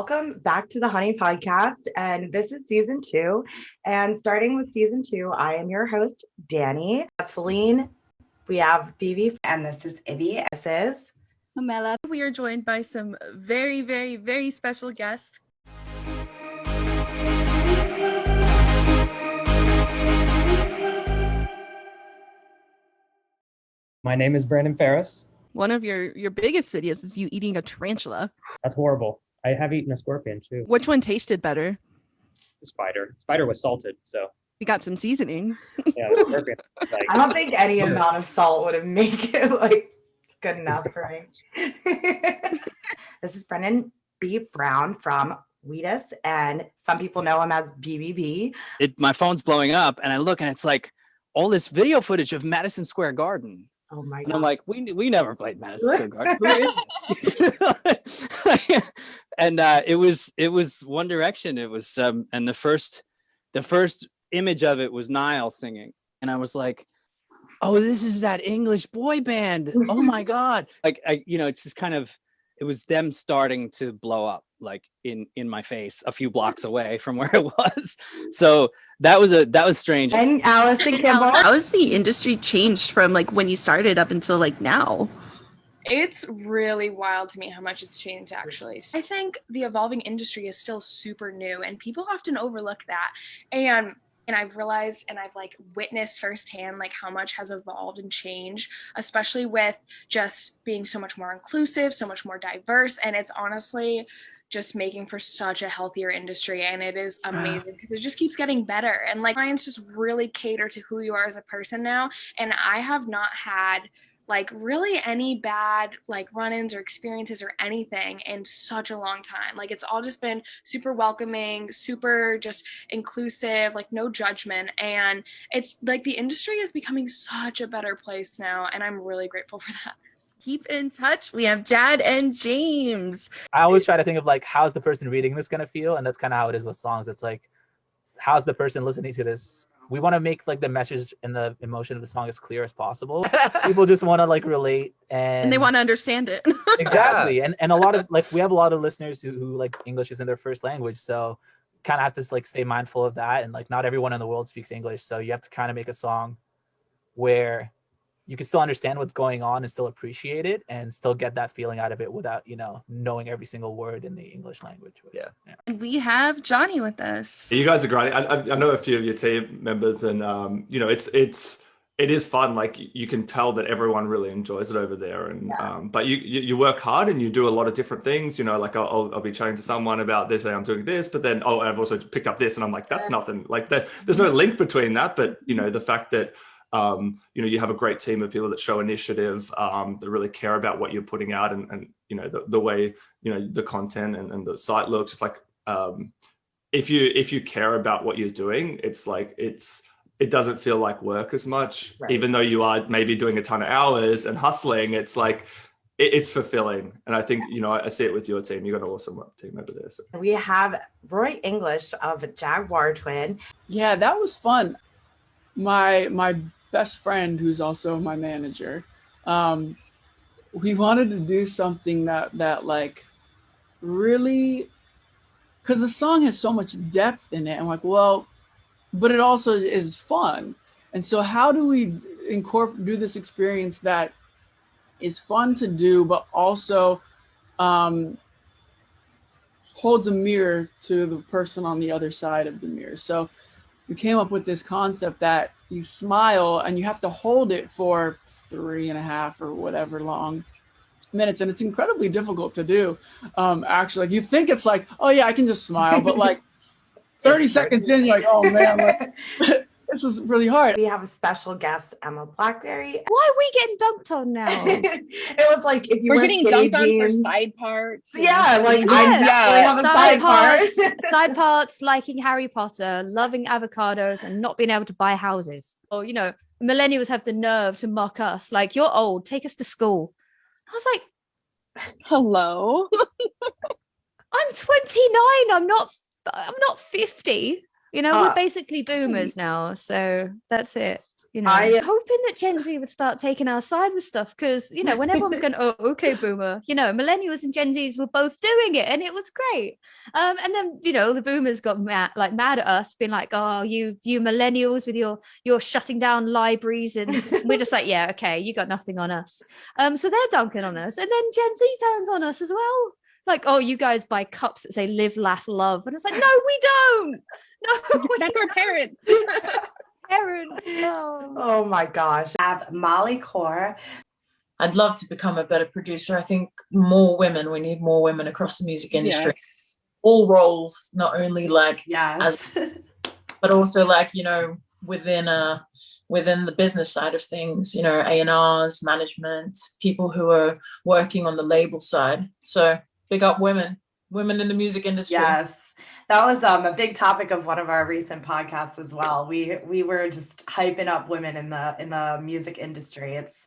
Welcome back to the Honey Podcast, and this is season 2. And starting with season 2, I am your host, Danny. Celine, we have Phoebe, and this is Ivy. This is Pamela. We are joined by some very, very, very special guests. My name is Brennan Ferris. One of your biggest videos is you eating a tarantula. That's horrible. I have eaten a scorpion too. Which one tasted better? The spider. Spider was salted, so. We got some seasoning. Yeah, the scorpion. I don't think any amount of salt would have made it good enough, right? This is Brennan B Brown from Wheatus, and some people know him as BBB. My phone's blowing up, and I look, and it's like all this video footage of Madison Square Garden. Oh my God. And I'm like, we never played Madison Square Garden. Who is it? And it was One Direction. It was and the first image of it was Niall singing, and I was like, oh, this is that English boy band. Oh my God. It's just kind of, it was them starting to blow up in my face a few blocks away from where it was. So that was strange. And Allison Kimball. How has the industry changed from when you started up until now? It's really wild to me how much it's changed, actually. I think the evolving industry is still super new, and people often overlook that. And I've realized, and I've witnessed firsthand how much has evolved and changed, especially with just being so much more inclusive, so much more diverse. And it's honestly just making for such a healthier industry, and it is amazing because it just keeps getting better. And clients just really cater to who you are as a person now. And I have not had really any bad run-ins or experiences or anything in such a long time. It's all just been super welcoming, super just inclusive, no judgment. And it's the industry is becoming such a better place now, and I'm really grateful for that. Keep in touch. We have Jad and James. I always try to think of how's the person reading this gonna feel, and that's kind of how it is with songs. It's how's the person listening to this? We want to make the message and the emotion of the song as clear as possible. People just want to relate, and they want to understand it. Exactly. And a lot of we have a lot of listeners who English isn't their first language, so kind of have to stay mindful of that. And not everyone in the world speaks English, so you have to kind of make a song where you can still understand what's going on and still appreciate it and still get that feeling out of it without knowing every single word in the English language. Yeah. And we have Johnny with us. You guys are great. I know a few of your team members, and it is fun. You can tell that everyone really enjoys it over there, and but you work hard and you do a lot of different things. I'll be chatting to someone about this and I'm doing this, but then I've also picked up this, and I'm like, that's nothing. There's no link between that, but the fact that you have a great team of people that show initiative, that really care about what you're putting out, and the way the content and the site looks. It's if you care about what you're doing, it doesn't feel like work as much, right? Even though you are maybe doing a ton of hours and hustling, it's it's fulfilling. And I think I see it with your team. You got an awesome team over there. So. We have Roy English of Jaguar Twin. Yeah, that was fun. My best friend, who's also my manager, we wanted to do something that really, because the song has so much depth in it. I'm well, but it also is fun. And so how do we do this experience that is fun to do, but also holds a mirror to the person on the other side of the mirror? So we came up with this concept that you smile and you have to hold it for 3.5 or whatever long minutes, and it's incredibly difficult to do. Actually, you think it's oh yeah, I can just smile, but 30 seconds in, you're oh man, this is really hard. We have a special guest, Emma Blackberry. Why are we getting dunked on now? It was if you we're were getting dunked on for side parts. Yeah, I definitely have a side parts. Side parts, liking Harry Potter, loving avocados, and not being able to buy houses. Or millennials have the nerve to mock us you're old, take us to school. I was hello. I'm 29. I'm not 50. We're basically boomers now, so that's it. You know, hoping that Gen Z would start taking our side with stuff, because, you know, when everyone was going, oh, okay, boomer, you know, millennials and Gen Zs were both doing it, and it was great. And then, you know, the boomers got mad at us, being like, oh, you millennials with your shutting down libraries, and we're just like, yeah, okay, you got nothing on us. So they're dunking on us, and then Gen Z turns on us as well. Like, oh, you guys buy cups that say live, laugh, love. And it's like, no, we don't. No, That's our parents. Parents. No. Oh my gosh. I have Molly Core. I'd love to become a better producer. I think more women, we need more women across the music industry. Yes. All roles, not only like, Yes. but also like, you know, within the business side of things, you know, A&Rs, management, people who are working on the label side. So big up women in the music industry. Yes. That was a big topic of one of our recent podcasts as well. We were just hyping up women in the music industry. It's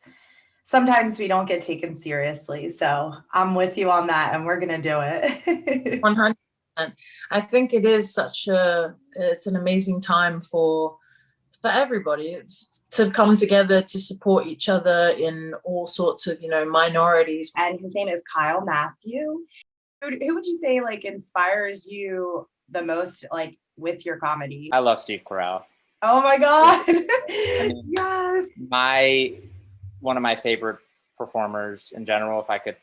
sometimes we don't get taken seriously. So I'm with you on that, and we're gonna do it. 100%. I think it is it's an amazing time for everybody to come together to support each other in all sorts of, you know, minorities. And his name is Kyle Matthew. Who would you say like inspires you the most, like with your comedy? I love Steve Carell. Oh my God. I mean, yes. One of my favorite performers in general, if I could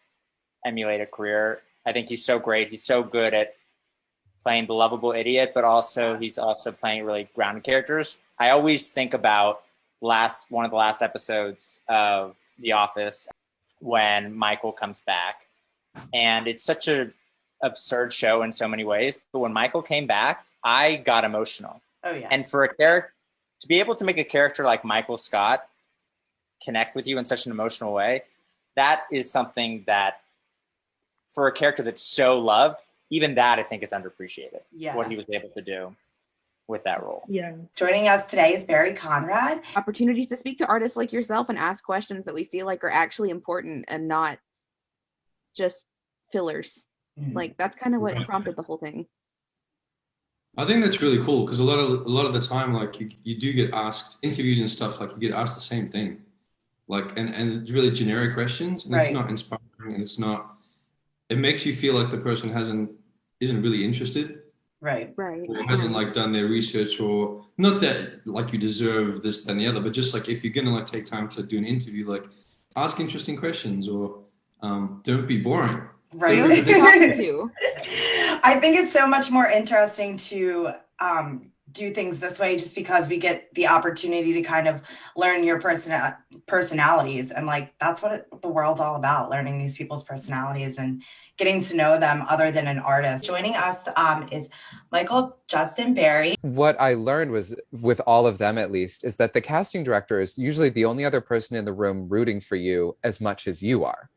emulate a career. I think he's so great. He's so good at playing the lovable idiot, but also he's also playing really grounded characters. I always think about one of the last episodes of The Office when Michael comes back. And it's such an absurd show in so many ways. But when Michael came back, I got emotional. Oh yeah. And for a character to be able to make a character like Michael Scott connect with you in such an emotional way, that is something that for a character that's so loved, even that I think is underappreciated. Yeah. What he was able to do with that role. Yeah. Joining us today is Barry Conrad. Opportunities to speak to artists like yourself and ask questions that we feel like are actually important and not just fillers. Like that's kind of what prompted the whole thing. I think that's really cool because a lot of the time, like you do get asked interviews and stuff, like you get asked the same thing, like and it's really generic questions, and it's not inspiring, and it makes you feel like the person isn't really interested, right, or hasn't like done their research, or not that like you deserve this, that, and the other, but just like if you're gonna like take time to do an interview, like ask interesting questions, or don't be boring. Right. I think it's so much more interesting to do things this way, just because we get the opportunity to kind of learn your personalities, and like that's what the world's all about, learning these people's personalities and getting to know them other than an artist. Joining us is Michael Justin Barry. What I learned was, with all of them at least, is that the casting director is usually the only other person in the room rooting for you as much as you are.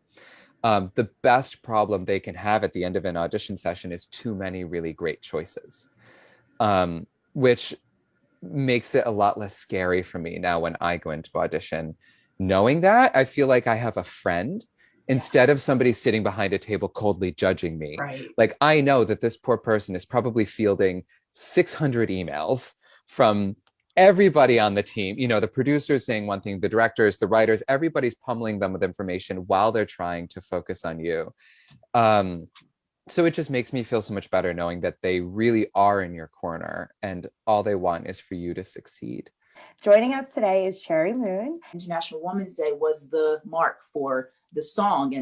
The best problem they can have at the end of an audition session is too many really great choices, which makes it a lot less scary for me now when I go into audition. Knowing that, I feel like I have a friend instead of somebody sitting behind a table coldly judging me. Right. Like, I know that this poor person is probably fielding 600 emails from everybody on the team, you know, the producers saying one thing, the directors, the writers, everybody's pummeling them with information while they're trying to focus on you. So it just makes me feel so much better knowing that they really are in your corner and all they want is for you to succeed. Joining us today is Cherry Moon. International Women's Day was the mark for the song.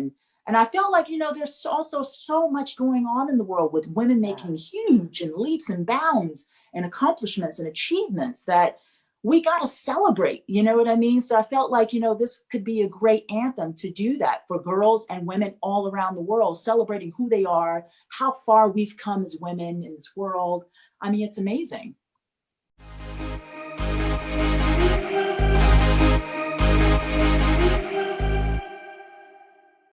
And I feel like, you know, there's also so much going on in the world with women making huge and leaps and bounds and accomplishments and achievements that we got to celebrate, you know what I mean? So I felt like, you know, this could be a great anthem to do that for girls and women all around the world, celebrating who they are, how far we've come as women in this world. I mean, it's amazing.